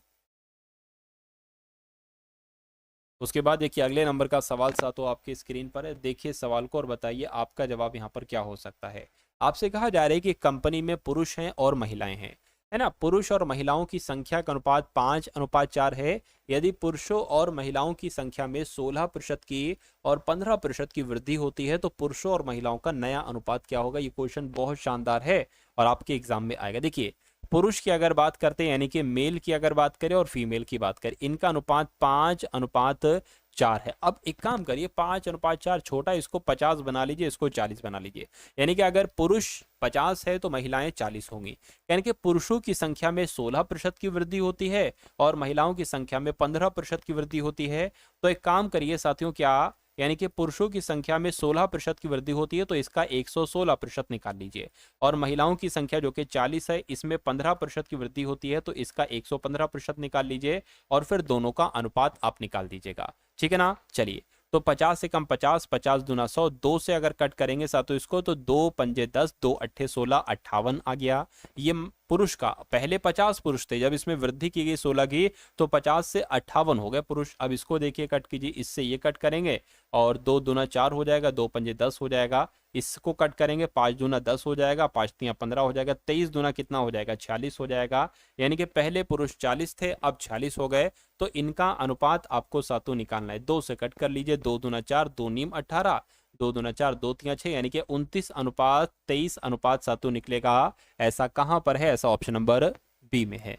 उसके बाद देखिए अगले नंबर का सवाल साथियों आपकी स्क्रीन पर है। देखिए सवाल को और बताइए आपका जवाब यहाँ पर क्या हो सकता है। आपसे कहा जा रहा है कि कंपनी में पुरुष हैं और महिलाएं हैं, है ना। पुरुष और महिलाओं की संख्या का अनुपात 5:4 है। यदि पुरुषों और महिलाओं की संख्या में 16% की और 15% की वृद्धि होती है तो पुरुषों और महिलाओं का नया अनुपात क्या होगा। ये क्वेश्चन बहुत शानदार है और आपके एग्जाम में आएगा। देखिए पुरुष की अगर बात करते हैं, यानी कि मेल की अगर बात करें और फीमेल की बात करें, इनका अनुपात 5:4 है। अब एक काम करिए, 5:4 छोटा, इसको 50 बना लीजिए, इसको 40 बना लीजिए। यानी कि अगर पुरुष 50 है तो महिलाएं 40 होंगी। यानी कि पुरुषों की संख्या में 16% की वृद्धि होती है और महिलाओं की संख्या में 15% की वृद्धि होती है। तो एक काम करिए साथियों, क्या यानी कि पुरुषों की संख्या में 16% की वृद्धि होती है तो इसका 116% निकाल लीजिए, और महिलाओं की संख्या जो कि 40 है इसमें 15% की वृद्धि होती है तो इसका 115% निकाल लीजिए, और फिर दोनों का अनुपात आप निकाल दीजिएगा। ठीक है ना। चलिए तो 50 से कम 50, 50 दूना 100, 2 से अगर कट करेंगे साथियों इसको तो 2 पंजे 10, 2 अट्ठे 16, 58 आ गया। ये पुरुष का, पहले 50 पुरुष थे, जब इसमें वृद्धि की गई 16 की तो 50 से 58 हो गए पुरुष। अब इसको देखिए कट कीजिए, इससे ये कट करेंगे और 2 दूना 4 हो जाएगा, 2 पंजे 10 हो जाएगा। इसको कट करेंगे, 5 दूना 10 हो जाएगा, 5 तिया 15 हो जाएगा, 23 दूना कितना हो जाएगा, 46 हो जाएगा। यानी कि पहले पुरुष 40 थे, अब 46 हो गए। तो इनका अनुपात आपको सातों निकालना है। 2 से कट कर लीजिए, 2 दूना 4, 2 नीम 18, 2 दूना 4, 2 तिया 6, यानी कि 29:23 निकलेगा। ऐसा कहां पर है, ऐसा ऑप्शन नंबर बी में है।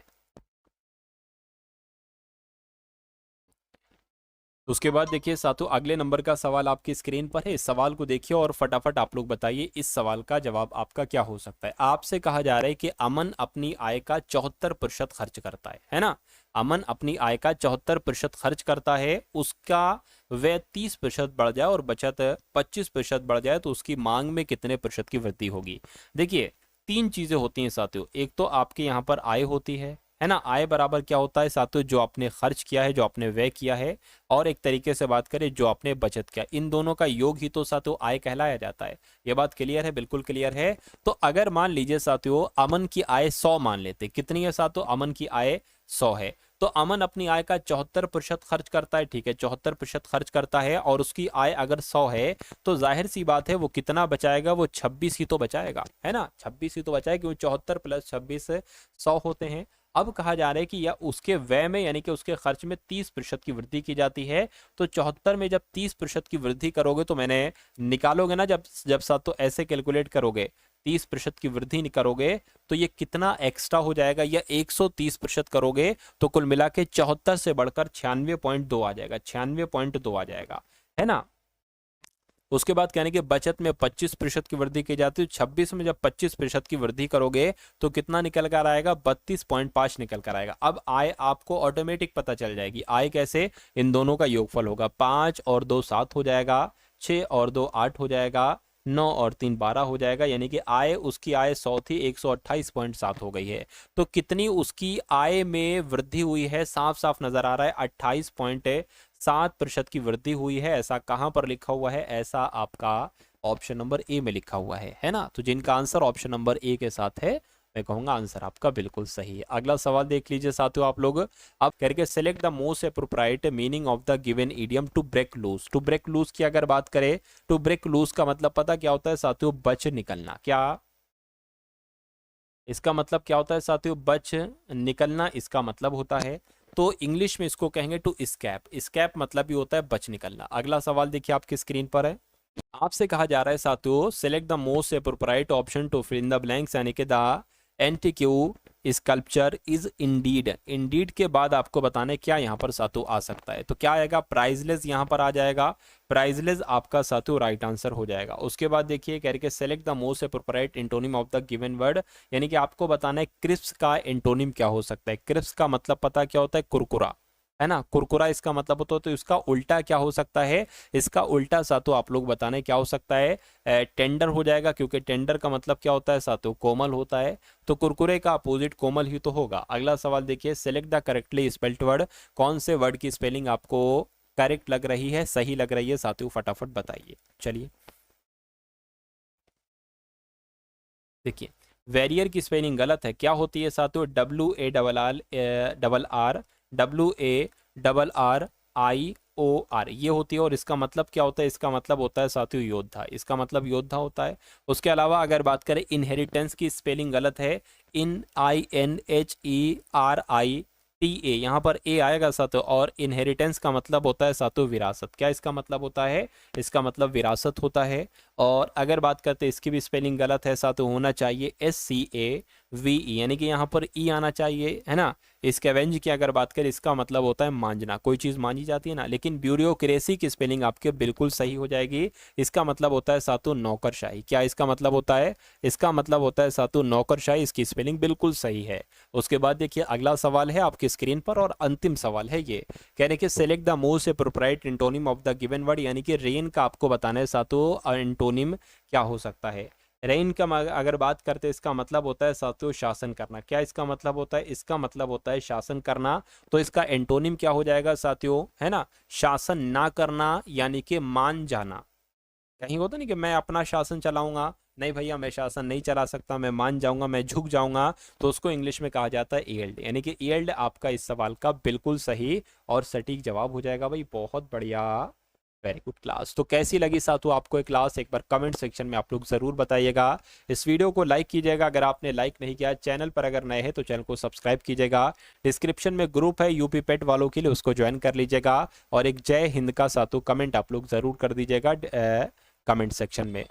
उसके बाद देखिए साथियों अगले नंबर का सवाल आपकी स्क्रीन पर है। इस सवाल को देखिए और फटाफट आप लोग बताइए इस सवाल का जवाब आपका क्या हो सकता है। आपसे कहा जा रहा है कि अमन अपनी आय का 74% खर्च करता है ना। अमन अपनी आय का 74% खर्च करता है, उसका व्यय 30% बढ़ जाए और बचत 25% बढ़ जाए तो उसकी मांग में कितने प्रतिशत की वृद्धि होगी। देखिए 3 चीजें होती हैं साथियों। एक तो आपके यहाँ पर आय होती है ना। आय बराबर क्या होता है साथियों, जो आपने खर्च किया है, जो आपने व्यय किया है, और एक तरीके से बात करें जो आपने बचत किया, इन दोनों का योग ही तो साथियों आय कहलाया जाता है। ये बात क्लियर है, बिल्कुल क्लियर है। तो अगर मान लीजिए साथियों अमन की आय 100 मान लेते, कितनी है साथियों, अमन की आय 100 है, तो अमन अपनी आय का 74% खर्च करता है। ठीक है, 74% खर्च करता है और उसकी आय अगर 100 है तो जाहिर सी बात है वो कितना बचाएगा, वो 26 ही तो बचाएगा, है ना। 26 ही तो बचाएगा क्योंकि 74 + 26 100 होते हैं। अब कहा जा रहा है कि या उसके व्यय में यानी कि उसके खर्च में 30% की वृद्धि की जाती है। तो 74 में जब 30% की वृद्धि करोगे तो मैंने निकालोगे ना, जब जब साथ तो ऐसे कैलकुलेट करोगे 30% की वृद्धि करोगे तो ये कितना एक्स्ट्रा हो जाएगा, या 130% करोगे तो कुल मिला के 74 से बढ़कर 96.2 आ जाएगा, 96.2 आ जाएगा, है ना। उसके बाद कहने के बचत में 25% की वृद्धि की जाती है। 26 में जब 25% की वृद्धि करोगे तो कितना निकल कर आएगा, 32.5 निकल कर आएगा। अब आय आपको ऑटोमेटिक पता चल जाएगी। आय कैसे, इन दोनों का योगफल होगा, 5 और 2 7 हो जाएगा, 6 और 2 8 हो जाएगा, 9 और 3 12 हो जाएगा। यानी कि आय, उसकी आय 100 थी, 128.7 हो गई है। तो कितनी उसकी आय में वृद्धि हुई है, साफ साफ नजर आ रहा है 28.7% की वृद्धि हुई है। ऐसा कहां पर लिखा हुआ है, ऐसा आपका ऑप्शन नंबर ए में लिखा हुआ है ना। तो जिनका आंसर ऑप्शन नंबर ए के साथ है, मैं कहूंगा आंसर आपका बिल्कुल सही है। अगला सवाल देख लीजिए साथियों आप लोग। अब करके select the most appropriate meaning of the given idiom to break loose. To break loose की अगर बात करें, टू ब्रेक लूज का मतलब पता क्या होता है साथियों, बच निकलना। क्या इसका मतलब क्या होता है साथियों, बच निकलना इसका मतलब होता है। तो इंग्लिश में इसको कहेंगे टू स्कैप। स्कैप मतलब ही होता है बच निकलना। अगला सवाल देखिए आपकी स्क्रीन पर है। आपसे कहा जा रहा है साथियों select the most appropriate option to fill in the blanks, यानी कि the antique sculpture is indeed. Indeed के बाद आपको बताने क्या यहाँ पर साथियों आ सकता है। तो क्या आएगा, प्राइजलेस यहाँ पर आ जाएगा। प्राइजलेस आपका साथियों राइट आंसर हो जाएगा। उसके बाद देखिए कह रहे select the most appropriate antonym of the given word, यानी कि आपको बताना है क्रिस्प का एंटोनिम क्या हो सकता है। क्रिस्प का मतलब पता क्या होता है, कुरकुरा, है ना। कुरकुरा इसका मतलब होता है, तो इसका उल्टा क्या हो सकता है, इसका उल्टा सातों आप लोग बताने क्या हो सकता है, टेंडर हो जाएगा, क्योंकि टेंडर का मतलब क्या होता है सातों, कोमल होता है। तो कुरकुरे का अपोजिट कोमल ही तो होगा। अगला सवाल देखिए, select the correctly spelled word, कौन से वर्ड की स्पेलिंग आपको करेक्ट लग रही है, सही लग रही है साथियों, फटाफट बताइए। चलिए देखिए, वेरियर की स्पेलिंग गलत है, क्या होती है साथियों, WARR, ये होती है। और इसका मतलब क्या होता है, इसका मतलब होता है साथियों योद्धा, इसका मतलब योद्धा होता है। उसके अलावा अगर बात करें इनहेरिटेंस की स्पेलिंग गलत है, INHERITA, यहाँ पर ए आएगा साथियों। और इनहेरिटेंस का मतलब होता है साथियों विरासत, क्या इसका मतलब होता है, इसका मतलब विरासत होता है। और अगर बात करते हैं इसकी भी स्पेलिंग गलत है साथियों, होना चाहिए SCAVE, यानी कि यहाँ पर ई आना चाहिए, है ना। स्कैवेंज की अगर बात करें, इसका मतलब होता है मांझना, कोई चीज़ मांझी जाती है ना। लेकिन ब्यूरोक्रेसी की स्पेलिंग आपके बिल्कुल सही हो जाएगी, इसका मतलब होता है सातु नौकरशाही, क्या इसका मतलब होता है, इसका मतलब होता है सातु नौकरशाही, इसकी स्पेलिंग बिल्कुल सही है। उसके बाद देखिए अगला सवाल है आपकी स्क्रीन पर, और अंतिम सवाल है ये, कहने कि select the most appropriate antonym of the given word, यानी कि रेन का आपको बताना है सातु एंटोनिम क्या हो सकता है। रेन का अगर बात करते हैं, इसका मतलब होता है साथियों शासन करना, क्या इसका मतलब होता है, इसका मतलब होता है शासन करना। तो इसका एंटोनिम क्या हो जाएगा साथियों, है ना, शासन ना करना, यानी कि मान जाना। कहीं होता नहीं कि मैं अपना शासन चलाऊंगा, नहीं भैया मैं शासन नहीं चला सकता, मैं मान जाऊंगा, मैं झुक जाऊंगा, तो उसको इंग्लिश में कहा जाता है ईल्ड, यानी कि ईल्ड आपका इस सवाल का बिल्कुल सही और सटीक जवाब हो जाएगा भाई, बहुत बढ़िया, वेरी गुड क्लास। तो कैसी लगी साथियों आपको ये क्लास, एक बार कमेंट सेक्शन में आप लोग जरूर बताइएगा। इस वीडियो को लाइक कीजिएगा अगर आपने लाइक नहीं किया, चैनल पर अगर नए हैं तो चैनल को सब्सक्राइब कीजिएगा। डिस्क्रिप्शन में ग्रुप है यूपी पेट वालों के लिए, उसको ज्वाइन कर लीजिएगा। और एक जय हिंद का साथियों कमेंट आप लोग जरूर कर दीजिएगा कमेंट सेक्शन में।